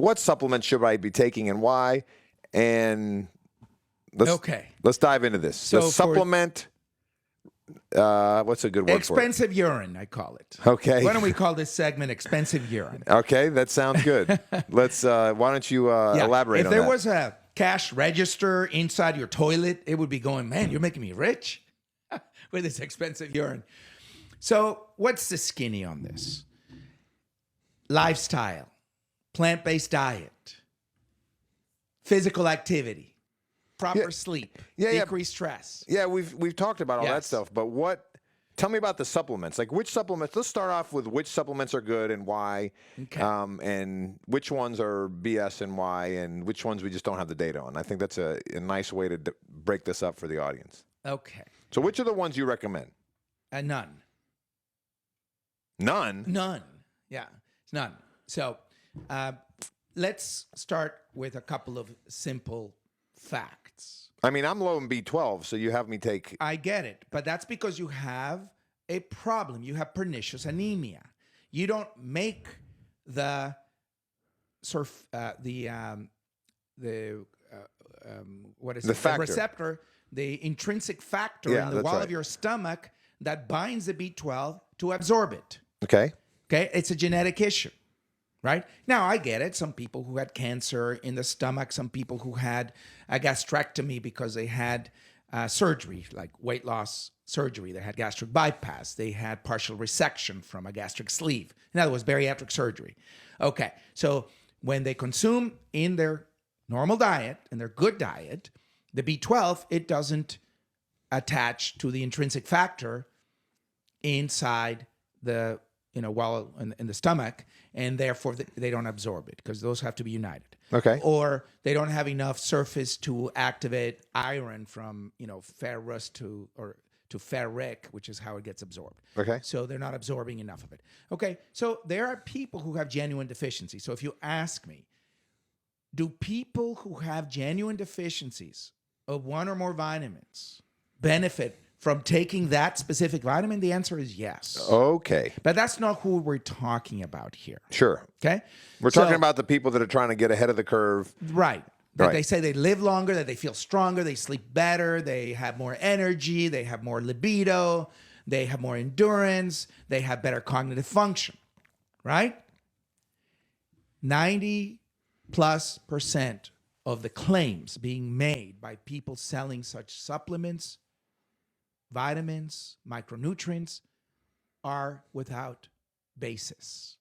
what supplements should I be taking and why? And let's dive into this. So the supplement. What's a good word expensive urine, I call it. Okay. Why don't we call this segment expensive urine? Okay, that sounds good. Let's. Why don't you elaborate on that? If there was a cash register inside your toilet, it would be going, man, you're making me rich with this expensive urine. So what's the skinny on this? Lifestyle, plant-based diet, physical activity, proper sleep, decreased stress. Yeah, we've talked about all that stuff, but tell me about the supplements. Like which supplements, let's start off with which supplements are good and why, and which ones are BS and why, and which ones we just don't have the data on. I think that's a nice way to break this up for the audience. Okay. So which are the ones you recommend? None. None? None. Yeah, it's none. So let's start with a couple of simple facts. I mean, I'm low in B12, so you have me take... I get it, but that's because you have a problem. You have pernicious anemia. You don't make the receptor, the intrinsic factor in the wall of your stomach that binds the B12 to absorb it. Okay. It's a genetic issue. Right? Now, I get it. Some people who had cancer in the stomach, some people who had a gastrectomy because they had surgery, like weight loss surgery. They had gastric bypass. They had partial resection from a gastric sleeve. In other words, bariatric surgery. Okay, so when they consume in their normal diet, in their good diet, the B12, it doesn't attach to the intrinsic factor inside the wall in the stomach, and therefore they don't absorb it because those have to be united. Okay. Or they don't have enough surface to activate iron from ferrous to ferric, which is how it gets absorbed. Okay. So they're not absorbing enough of it. Okay. So there are people who have genuine deficiencies. So if you ask me, do people who have genuine deficiencies of one or more vitamins benefit from taking that specific vitamin? The answer is yes. Okay. But that's not who we're talking about here. Sure. Okay? We're talking about the people that are trying to get ahead of the curve. Right. That they say they live longer, that they feel stronger, they sleep better, they have more energy, they have more libido, they have more endurance, they have better cognitive function. Right? 90+% of the claims being made by people selling such supplements, vitamins, micronutrients, are without basis.